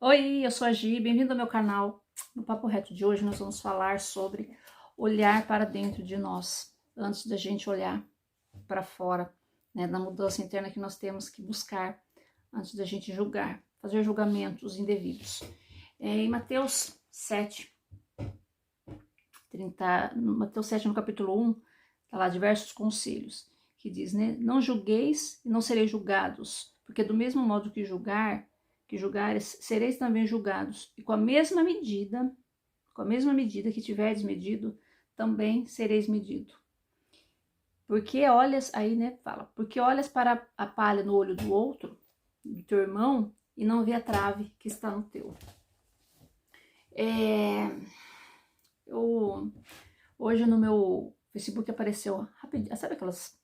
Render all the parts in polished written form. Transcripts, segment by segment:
Oi, eu sou a Gi, bem-vindo ao meu canal. No Papo Reto de hoje nós vamos falar sobre olhar para dentro de nós, antes da gente olhar para fora, né, da mudança interna que nós temos que buscar antes da gente julgar, fazer julgamentos indevidos. Em Mateus 7, Mateus 7 no capítulo 1, está lá diversos conselhos, que diz, né, não julgueis e não sereis julgados, porque do mesmo modo que julgares, sereis também julgados, e com a mesma medida que tiverdes medido, também sereis medido. Porque olhas, aí, né, fala, porque olhas para a palha no olho do outro, do teu irmão, e não vê a trave que está no teu. Hoje no meu Facebook apareceu rapidinho, sabe aquelas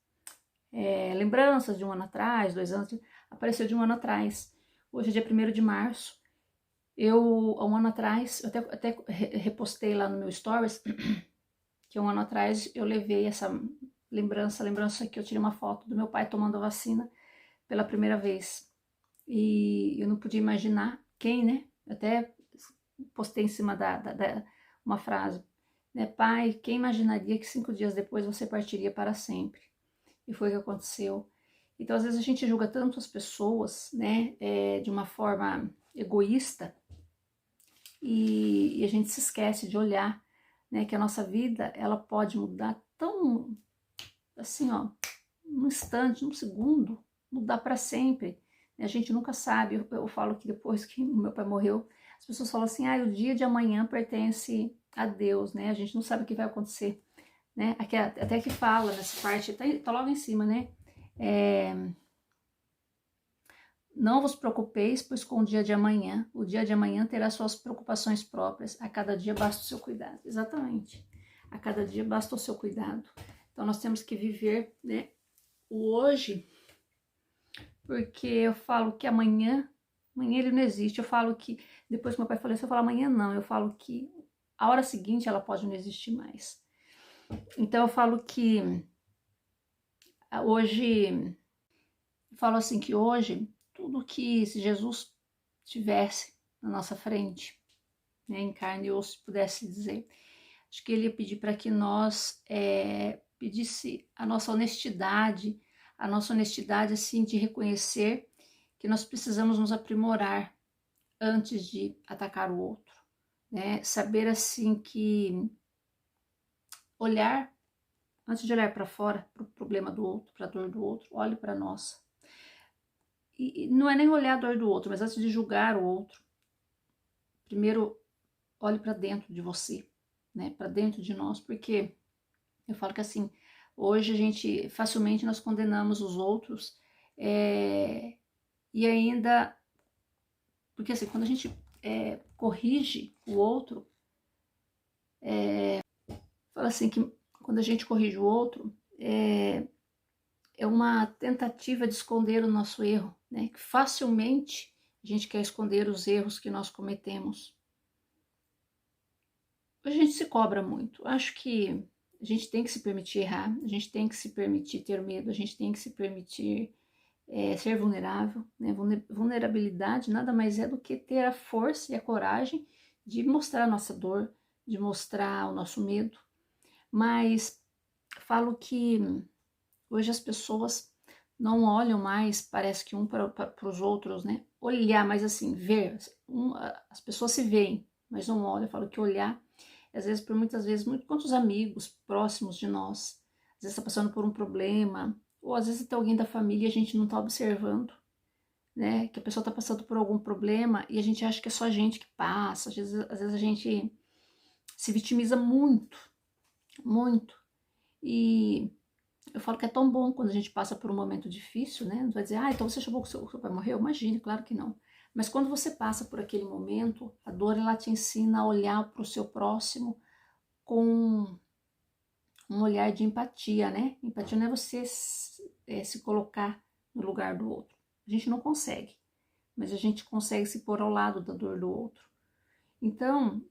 lembranças de um ano atrás, 2 anos, apareceu de um ano atrás. Hoje é dia 1º de março. Há um ano atrás, eu até repostei lá no meu stories, que um ano atrás eu levei essa lembrança que eu tirei uma foto do meu pai tomando a vacina pela primeira vez. E eu não podia imaginar quem, né? Até postei em cima uma frase, né? Pai, quem imaginaria que 5 dias depois você partiria para sempre? E foi o que aconteceu. Então, às vezes a gente julga tanto as pessoas, né? De uma forma egoísta, e a gente se esquece de olhar, né, que a nossa vida ela pode mudar tão assim, ó, num instante, num segundo, mudar para sempre. A gente nunca sabe. Eu falo que depois que meu pai morreu, as pessoas falam assim: o dia de amanhã pertence a Deus, né? A gente não sabe o que vai acontecer, né? Aqui, até que fala nessa parte, tá logo em cima, né? Não vos preocupeis, pois com o dia de amanhã terá suas preocupações próprias. A cada dia basta o seu cuidado. Exatamente. A cada dia basta o seu cuidado. Então nós temos que viver, né, o hoje, porque eu falo que amanhã ele não existe. Eu falo que, depois que meu pai faleceu, eu falo amanhã não. Eu falo que a hora seguinte ela pode não existir mais. Então eu falo que hoje, eu falo assim que hoje, tudo que se Jesus tivesse na nossa frente, né, em carne e osso, pudesse dizer, acho que ele ia pedir para que nós pedisse a nossa honestidade assim de reconhecer que nós precisamos nos aprimorar antes de atacar o outro, né? Saber assim que olhar, antes de olhar para fora, para o problema do outro, para a dor do outro, olhe para nós. E não é nem olhar a dor do outro, mas antes de julgar o outro, primeiro olhe para dentro de você, né? Para dentro de nós, porque eu falo que assim, hoje a gente facilmente nós condenamos os outros, e ainda, porque assim, quando a gente corrige o outro, fala assim que quando a gente corrige o outro, é uma tentativa de esconder o nosso erro, né? Que facilmente a gente quer esconder os erros que nós cometemos. A gente se cobra muito. Acho que a gente tem que se permitir errar, a gente tem que se permitir ter medo, a gente tem que se permitir ser vulnerável, né? Vulnerabilidade nada mais é do que ter a força e a coragem de mostrar a nossa dor, de mostrar o nosso medo. Mas falo que hoje as pessoas não olham mais, parece que um para os outros, né? Olhar, mas assim, ver. As pessoas se veem, mas não olham. Eu falo que olhar, às vezes, por muitas vezes, quantos amigos próximos de nós, às vezes está passando por um problema, ou às vezes até alguém da família e a gente não está observando, né? Que a pessoa está passando por algum problema e a gente acha que é só a gente que passa. Às vezes a gente se vitimiza muito, muito. E eu falo que é tão bom quando a gente passa por um momento difícil, né? Não vai dizer, então você achou que o seu pai morreu? Imagine, claro que não. Mas quando você passa por aquele momento, a dor ela te ensina a olhar para o seu próximo com um olhar de empatia, né? Empatia não é você se colocar no lugar do outro. A gente não consegue, mas a gente consegue se pôr ao lado da dor do outro. Então,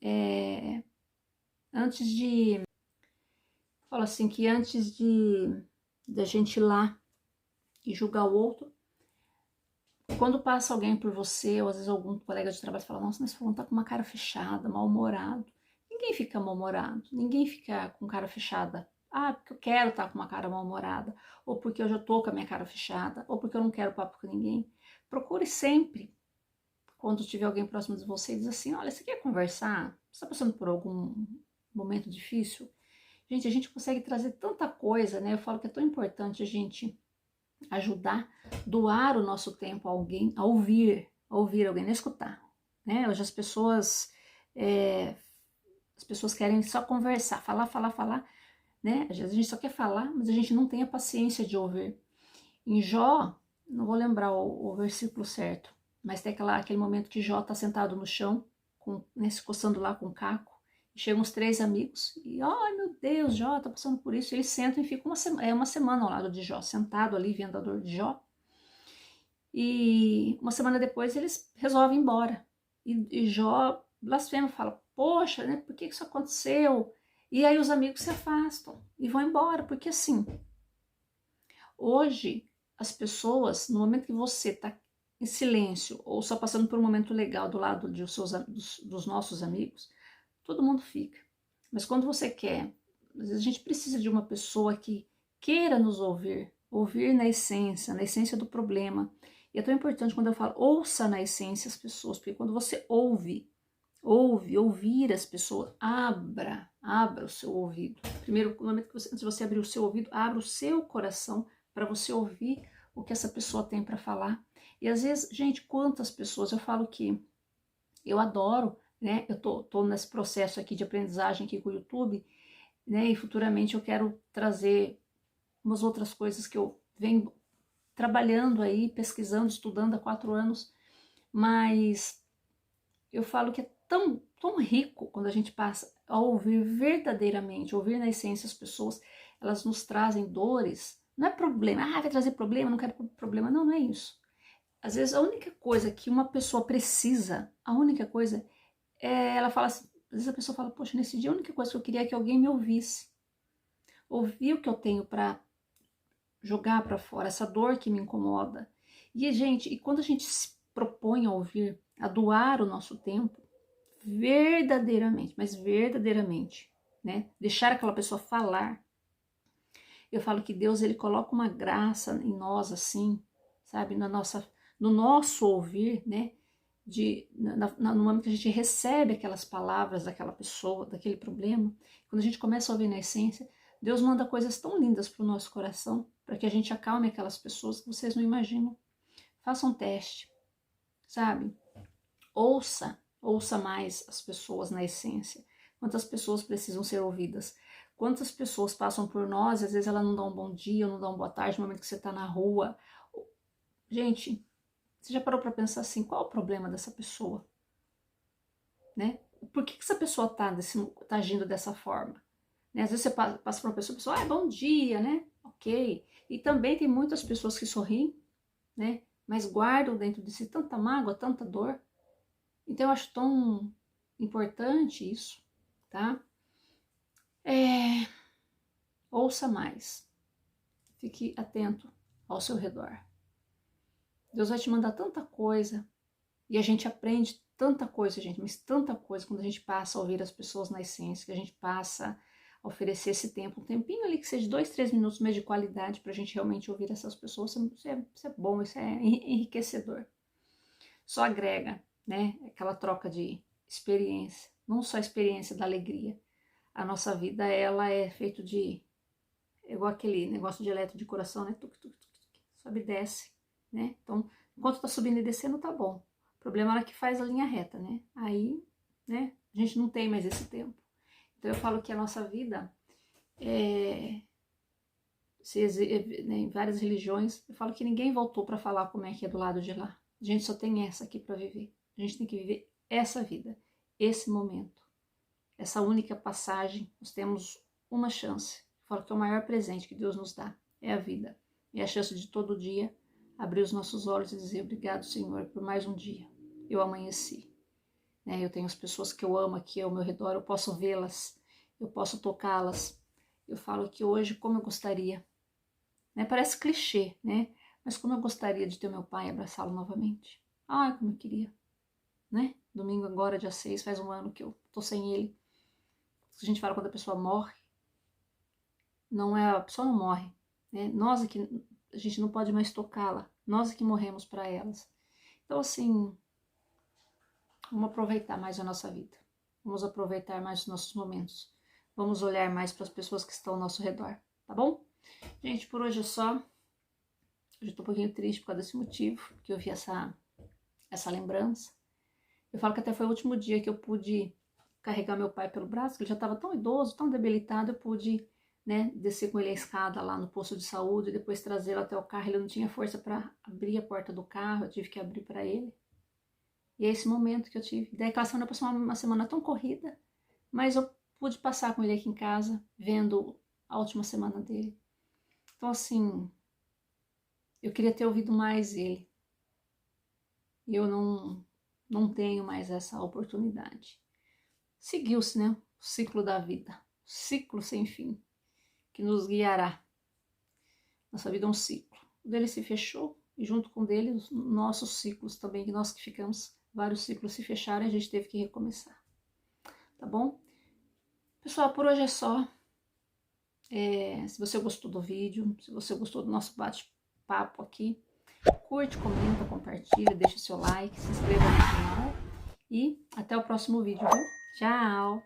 antes de... Falo assim, que antes de a gente ir lá e julgar o outro, Quando passa alguém por você, ou às vezes algum colega de trabalho fala, nossa, mas fulano tá com uma cara fechada, mal-humorado. Ninguém fica mal-humorado, ninguém fica com cara fechada. Ah, porque eu quero estar com uma cara mal-humorada, ou porque eu já tô com a minha cara fechada, ou porque eu não quero papo com ninguém. Procure sempre, quando tiver alguém próximo de você, diz assim, olha, você quer conversar? Você está passando por algum momento difícil? Gente, a gente consegue trazer tanta coisa, né? Eu falo que é tão importante a gente ajudar, doar o nosso tempo a alguém, a ouvir alguém, não escutar, né? Hoje as pessoas querem só conversar, falar, falar, falar, né? Às vezes a gente só quer falar, mas a gente não tem a paciência de ouvir. Em Jó, não vou lembrar o versículo certo, mas tem aquele momento que Jó está sentado no chão, né, se coçando lá com o caco, e chegam os 3 amigos, e, ai meu Deus, Jó tá passando por isso, e eles sentam e ficam uma semana ao lado de Jó, sentado ali, vendo a dor de Jó, e uma semana depois eles resolvem ir embora, e Jó blasfema, fala, poxa, né, por que isso aconteceu? E aí os amigos se afastam, e vão embora, porque assim, hoje, as pessoas, no momento que você está em silêncio ou só passando por um momento legal do lado dos nossos amigos, todo mundo fica. Mas quando você quer, às vezes a gente precisa de uma pessoa que queira nos ouvir, ouvir na essência do problema. E é tão importante quando eu falo, ouça na essência as pessoas, porque quando você ouvir as pessoas, abra o seu ouvido. Primeiro, no momento que antes de você abrir o seu ouvido, abra o seu coração para você ouvir o que essa pessoa tem para falar. E às vezes, gente, quantas pessoas, eu falo que eu adoro, né? Eu tô nesse processo aqui de aprendizagem aqui com o YouTube, né? E futuramente eu quero trazer umas outras coisas que eu venho trabalhando aí, pesquisando, estudando há 4 anos, mas eu falo que é tão rico quando a gente passa a ouvir verdadeiramente, ouvir na essência as pessoas, elas nos trazem dores, não é problema, vai trazer problema, não quero problema, não é isso. Às vezes a única coisa que uma pessoa precisa, a única coisa, ela fala assim, às vezes a pessoa fala, poxa, nesse dia a única coisa que eu queria é que alguém me ouvisse, ouvir o que eu tenho para jogar para fora, essa dor que me incomoda. E, gente, e quando a gente se propõe a ouvir, a doar o nosso tempo, verdadeiramente, mas verdadeiramente, né? Deixar aquela pessoa falar. Eu falo que Deus, ele coloca uma graça em nós assim, sabe, no nosso ouvir, né? No momento que a gente recebe aquelas palavras daquela pessoa, daquele problema, quando a gente começa a ouvir na essência, Deus manda coisas tão lindas para o nosso coração, para que a gente acalme aquelas pessoas que vocês não imaginam. Faça um teste, sabe? Ouça mais as pessoas na essência. Quantas pessoas precisam ser ouvidas? Quantas pessoas passam por nós e às vezes elas não dão um bom dia, ou não dão uma boa tarde no momento que você está na rua. Gente, você já parou para pensar assim, qual é o problema dessa pessoa? Né? Por que essa pessoa está agindo dessa forma? Né? Às vezes você passa por uma pessoa, a pessoa, bom dia, né? Ok. E também tem muitas pessoas que sorriem, né? Mas guardam dentro de si tanta mágoa, tanta dor. Então eu acho tão importante isso, tá? Ouça mais. Fique atento ao seu redor. Deus vai te mandar tanta coisa e a gente aprende tanta coisa, gente, mas tanta coisa quando a gente passa a ouvir as pessoas na essência, que a gente passa a oferecer esse tempo, um tempinho ali que seja 2, 3 minutos mesmo de qualidade para a gente realmente ouvir essas pessoas. Isso é bom, isso é enriquecedor. Só agrega, né? Aquela troca de experiência, não só a experiência da alegria. A nossa vida, ela é feita de, igual aquele negócio de eletro de coração, né? Tuc, tuc, tuc, tuc, sobe e desce, né? Então, enquanto tá subindo e descendo, tá bom. O problema é a hora que faz a linha reta, né? Aí, né? A gente não tem mais esse tempo. Então, eu falo que a nossa vida né, em várias religiões, eu falo que ninguém voltou para falar como é que é do lado de lá. A gente só tem essa aqui para viver. A gente tem que viver essa vida, esse momento, essa única passagem. Nós temos uma chance. Eu falo que é o maior presente que Deus nos dá, é a vida. É a chance de todo dia abrir os nossos olhos e dizer obrigado, Senhor, por mais um dia. Eu amanheci. Né? Eu tenho as pessoas que eu amo aqui ao meu redor, eu posso vê-las, eu posso tocá-las. Eu falo que hoje, como eu gostaria, né? Parece clichê, né? Mas como eu gostaria de ter meu pai e abraçá-lo novamente. Ai, como eu queria, né? Domingo agora, dia 6, faz um ano que eu tô sem ele. A gente fala quando a pessoa morre, não é, a pessoa não morre, né? Nós aqui, a gente não pode mais tocá-la, nós aqui morremos para elas. Então, assim, vamos aproveitar mais a nossa vida, vamos aproveitar mais os nossos momentos, vamos olhar mais para as pessoas que estão ao nosso redor, tá bom? Gente, por hoje é só. Hoje eu tô um pouquinho triste por causa desse motivo, que eu vi essa lembrança. Eu falo que até foi o último dia que eu pude carregar meu pai pelo braço, que ele já estava tão idoso, tão debilitado, eu pude, né, descer com ele a escada lá no posto de saúde, e depois trazê-lo até o carro. Ele não tinha força para abrir a porta do carro, eu tive que abrir para ele. E é esse momento que eu tive. Daí aquela semana passou uma semana tão corrida, mas eu pude passar com ele aqui em casa, vendo a última semana dele. Então, assim, eu queria ter ouvido mais ele. E eu não tenho mais essa oportunidade. Seguiu-se, né? O ciclo da vida, ciclo sem fim, que nos guiará. Nossa vida é um ciclo. O dele se fechou, e junto com dele, os nossos ciclos também, que nós que ficamos, vários ciclos se fecharam e a gente teve que recomeçar. Tá bom? Pessoal, por hoje é só. Se você gostou do vídeo, se você gostou do nosso bate-papo aqui, curte, comenta, compartilha, deixa seu like, se inscreva no canal e até o próximo vídeo, viu? Tchau!